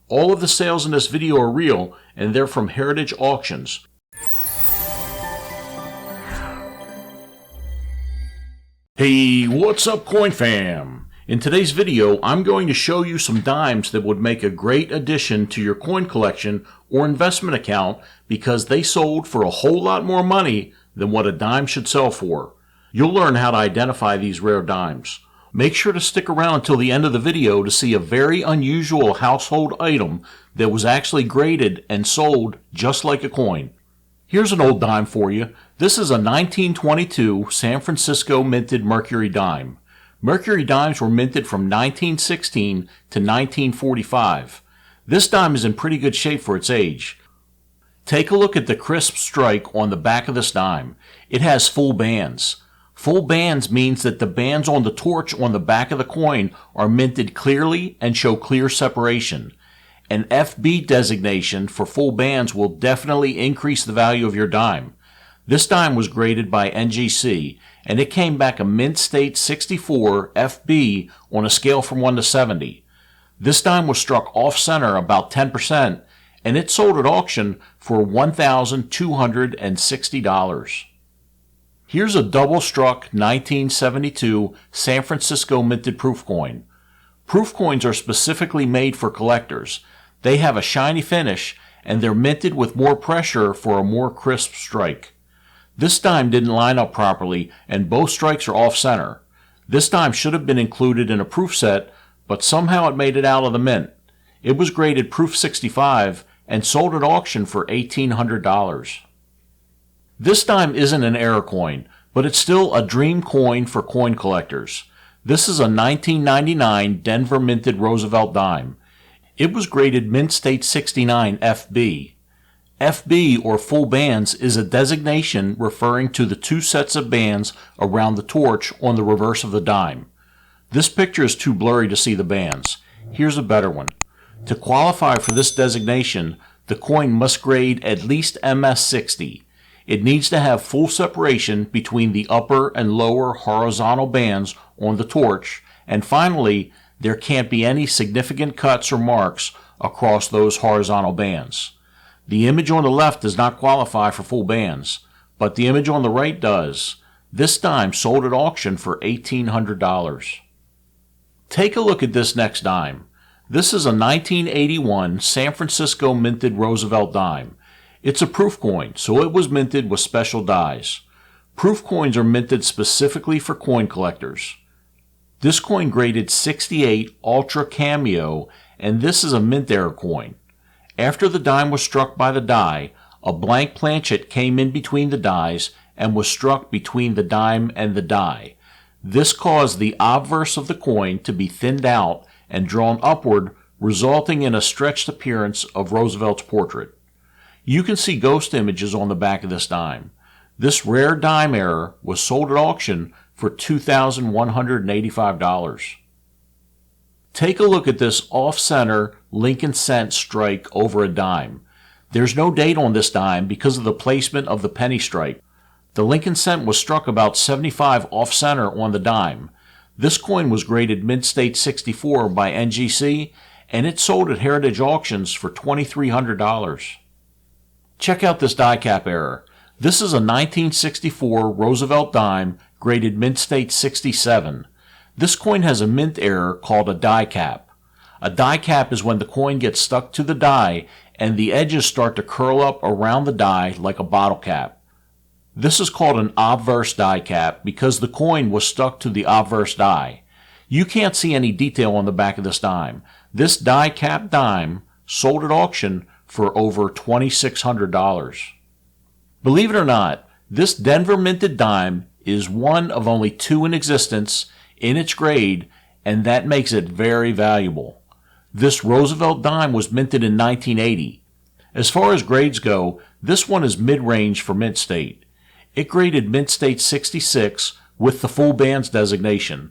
All of the sales in this video are real, and they're from Heritage Auctions. Hey, what's up, Coin Fam? In today's video, I'm going to show you some dimes that would make a great addition to your coin collection or investment account because they sold for a whole lot more money than what a dime should sell for. You'll learn how to identify these rare dimes. Make sure to stick around until the end of the video to see a very unusual household item that was actually graded and sold just like a coin. Here's an old dime for you. This is a 1922 San Francisco minted Mercury dime. Mercury dimes were minted from 1916 to 1945. This dime is in pretty good shape for its age. Take a look at the crisp strike on the back of this dime. It has full bands. Full bands means that the bands on the torch on the back of the coin are minted clearly and show clear separation. An FB designation for full bands will definitely increase the value of your dime. This dime was graded by NGC, and it came back a mint state 64 FB on a scale from 1 to 70. This dime was struck off-center about 10%, and it sold at auction for $1,260. Here's a double-struck 1972 San Francisco minted proof coin. Proof coins are specifically made for collectors. They have a shiny finish, and they're minted with more pressure for a more crisp strike. This dime didn't line up properly, and both strikes are off-center. This dime should have been included in a proof set, but somehow it made it out of the mint. It was graded proof 65 and sold at auction for $1,800. This dime isn't an error coin, but it's still a dream coin for coin collectors. This is a 1999 Denver minted Roosevelt dime. It was graded mint state 69 FB. FB, or full bands, is a designation referring to the two sets of bands around the torch on the reverse of the dime. This picture is too blurry to see the bands. Here's a better one. To qualify for this designation, the coin must grade at least MS60. It needs to have full separation between the upper and lower horizontal bands on the torch, and finally, there can't be any significant cuts or marks across those horizontal bands. The image on the left does not qualify for full bands, but the image on the right does. This dime sold at auction for $1,800. Take a look at this next dime. This is a 1981 San Francisco minted Roosevelt dime. It's a proof coin, so it was minted with special dies. Proof coins are minted specifically for coin collectors. This coin graded 68 Ultra Cameo, and this is a mint error coin. After the dime was struck by the die, a blank planchet came in between the dies and was struck between the dime and the die. This caused the obverse of the coin to be thinned out and drawn upward, resulting in a stretched appearance of Roosevelt's portrait. You can see ghost images on the back of this dime. This rare dime error was sold at auction for $2,185. Take a look at this off-center Lincoln cent strike over a dime. There's no date on this dime because of the placement of the penny stripe. The Lincoln cent was struck about 75 off-center on the dime. This coin was graded mint state 64 by NGC, and it sold at Heritage Auctions for $2,300. Check out this die cap error. This is a 1964 Roosevelt dime graded mint state 67. This coin has a mint error called a die cap. A die cap is when the coin gets stuck to the die and the edges start to curl up around the die like a bottle cap. This is called an obverse die cap because the coin was stuck to the obverse die. You can't see any detail on the back of this dime. This die cap dime sold at auction for over $2,600. Believe it or not, this Denver minted dime is one of only two in existence in its grade, and that makes it very valuable. This Roosevelt dime was minted in 1980. As far as grades go, this one is mid-range for mint state. It graded mint state 66 with the full bands designation.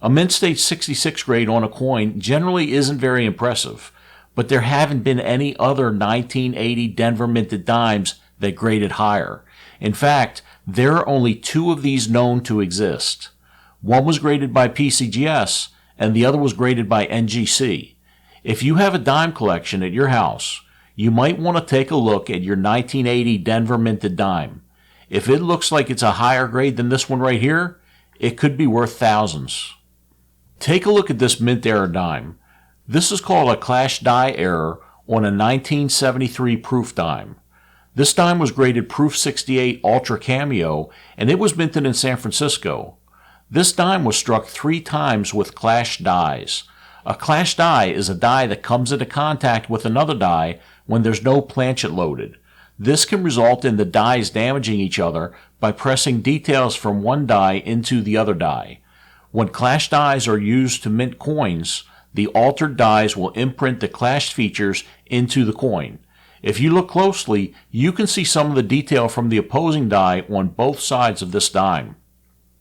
A mint state 66 grade on a coin generally isn't very impressive, but there haven't been any other 1980 Denver minted dimes that graded higher. In fact, there are only two of these known to exist. One was graded by PCGS, and the other was graded by NGC. If you have a dime collection at your house, you might want to take a look at your 1980 Denver minted dime. If it looks like it's a higher grade than this one right here, it could be worth thousands. Take a look at this mint error dime. This is called a clash die error on a 1973 proof dime. This dime was graded Proof 68 Ultra Cameo, and it was minted in San Francisco. This dime was struck 3 times with clash dies. A clash die is a die that comes into contact with another die when there's no planchet loaded. This can result in the dies damaging each other by pressing details from one die into the other die. When clash dies are used to mint coins, the altered dies will imprint the clashed features into the coin. If you look closely, you can see some of the detail from the opposing die on both sides of this dime.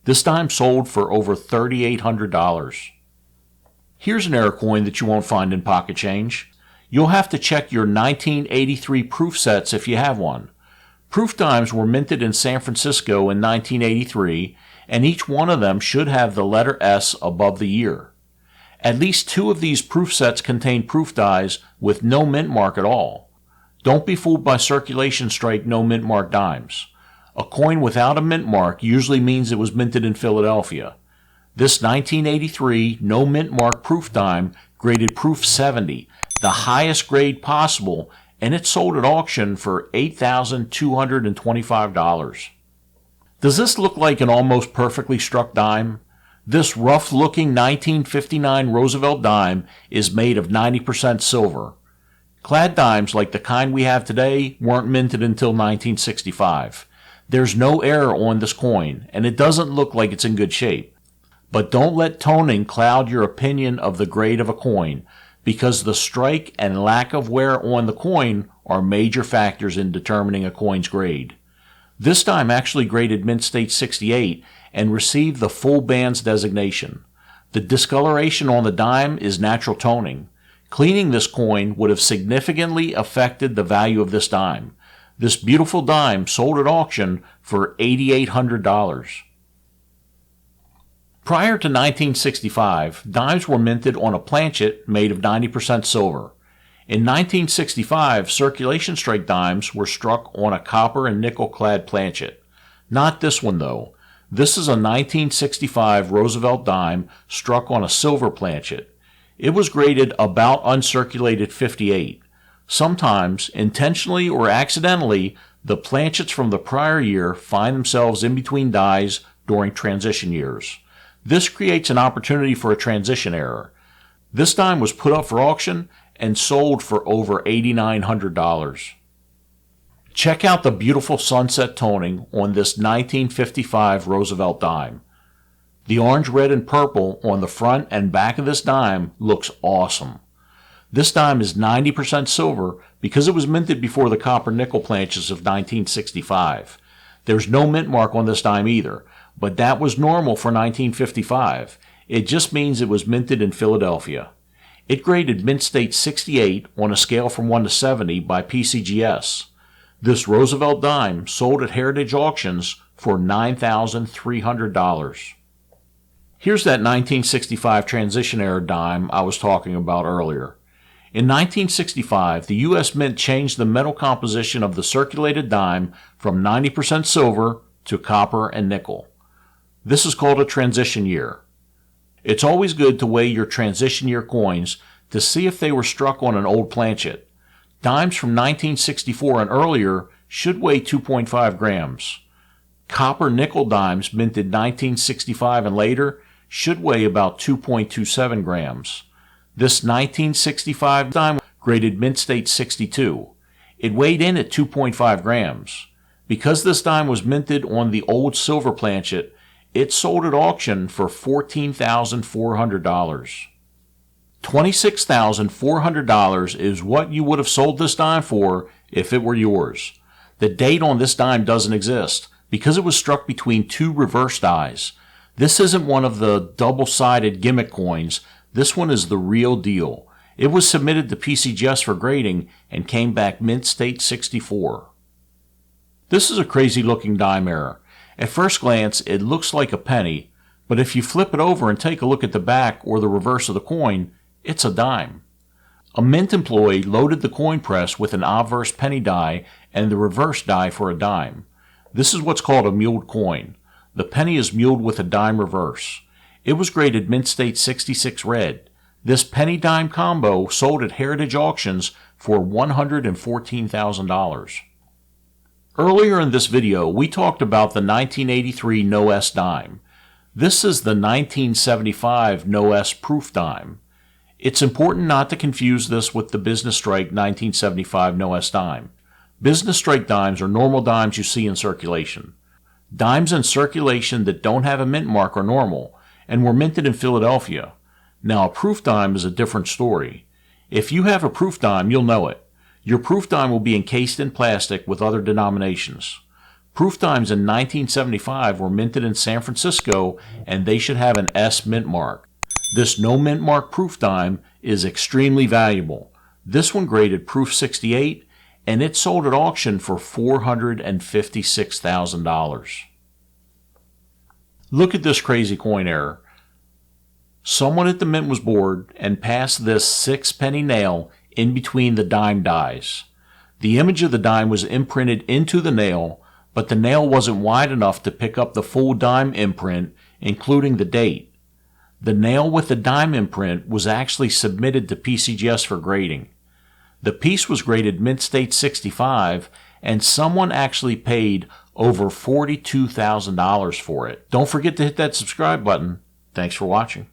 This dime sold for over $3,800. Here's an error coin that you won't find in pocket change. You'll have to check your 1983 proof sets if you have one. Proof dimes were minted in San Francisco in 1983, and each one of them should have the letter S above the year. At least 2 of these proof sets contain proof dies with no mint mark at all. Don't be fooled by circulation strike no mint mark dimes. A coin without a mint mark usually means it was minted in Philadelphia. This 1983 no mint mark proof dime graded Proof 70, the highest grade possible, and it sold at auction for $8,225. Does this look like an almost perfectly struck dime? This rough-looking 1959 Roosevelt dime is made of 90% silver. Clad dimes like the kind we have today weren't minted until 1965. There's no error on this coin, and it doesn't look like it's in good shape. But don't let toning cloud your opinion of the grade of a coin, because the strike and lack of wear on the coin are major factors in determining a coin's grade. This dime actually graded Mint State 68 and received the full bands designation. The discoloration on the dime is natural toning. Cleaning this coin would have significantly affected the value of this dime. This beautiful dime sold at auction for $8,800. Prior to 1965, dimes were minted on a planchet made of 90% silver. In 1965, circulation strike dimes were struck on a copper and nickel clad planchet. Not this one though. This is a 1965 Roosevelt dime struck on a silver planchet. It was graded about uncirculated 58. Sometimes, intentionally or accidentally, the planchets from the prior year find themselves in between dies during transition years. This creates an opportunity for a transition error. This dime was put up for auction and sold for over $8,900. Check out the beautiful sunset toning on this 1955 Roosevelt dime. The orange, red, and purple on the front and back of this dime looks awesome. This dime is 90% silver because it was minted before the copper nickel planches of 1965. There's no mint mark on this dime either, but that was normal for 1955. It just means it was minted in Philadelphia. It graded Mint State 68 on a scale from 1 to 70 by PCGS. This Roosevelt dime sold at Heritage Auctions for $9,300. Here's that 1965 transition error dime I was talking about earlier. In 1965, the U.S. Mint changed the metal composition of the circulated dime from 90% silver to copper and nickel. This is called a transition year. It's always good to weigh your transition year coins to see if they were struck on an old planchet. Dimes from 1964 and earlier should weigh 2.5 grams. Copper nickel dimes minted 1965 and later should weigh about 2.27 grams. This 1965 dime graded Mint State 62. It weighed in at 2.5 grams. Because this dime was minted on the old silver planchet, it sold at auction for $14,400. $26,400 is what you would have sold this dime for if it were yours. The date on this dime doesn't exist because it was struck between 2 reverse dies. This isn't one of the double-sided gimmick coins. This one is the real deal. It was submitted to PCGS for grading and came back Mint State 64. This is a crazy-looking dime error. At first glance, it looks like a penny, but if you flip it over and take a look at the back or the reverse of the coin, it's a dime. A mint employee loaded the coin press with an obverse penny die and the reverse die for a dime. This is what's called a muled coin. The penny is muled with a dime reverse. It was graded mint state 66 red. This penny-dime combo sold at heritage auctions for $114,000. Earlier in this video, we talked about the 1983 No S dime. This is the 1975 No S proof dime. It's important not to confuse this with the Business Strike 1975 No S dime. Business Strike dimes are normal dimes you see in circulation. Dimes in circulation that don't have a mint mark are normal and were minted in Philadelphia. Now, a proof dime is a different story. If you have a proof dime, you'll know it. Your proof dime will be encased in plastic with other denominations. Proof dimes in 1975 were minted in San Francisco, and they should have an S mint mark. This no mint mark proof dime is extremely valuable. This one graded proof 68, and it sold at auction for $456,000. Look at this crazy coin error. Someone at the mint was bored and passed this 6-penny nail in between the dime dies. The image of the dime was imprinted into the nail, but the nail wasn't wide enough to pick up the full dime imprint, including the date. The nail with the dime imprint was actually submitted to PCGS for grading. The piece was graded mint state 65, and someone actually paid over $42,000 for it. Don't forget to hit that subscribe button. Thanks for watching.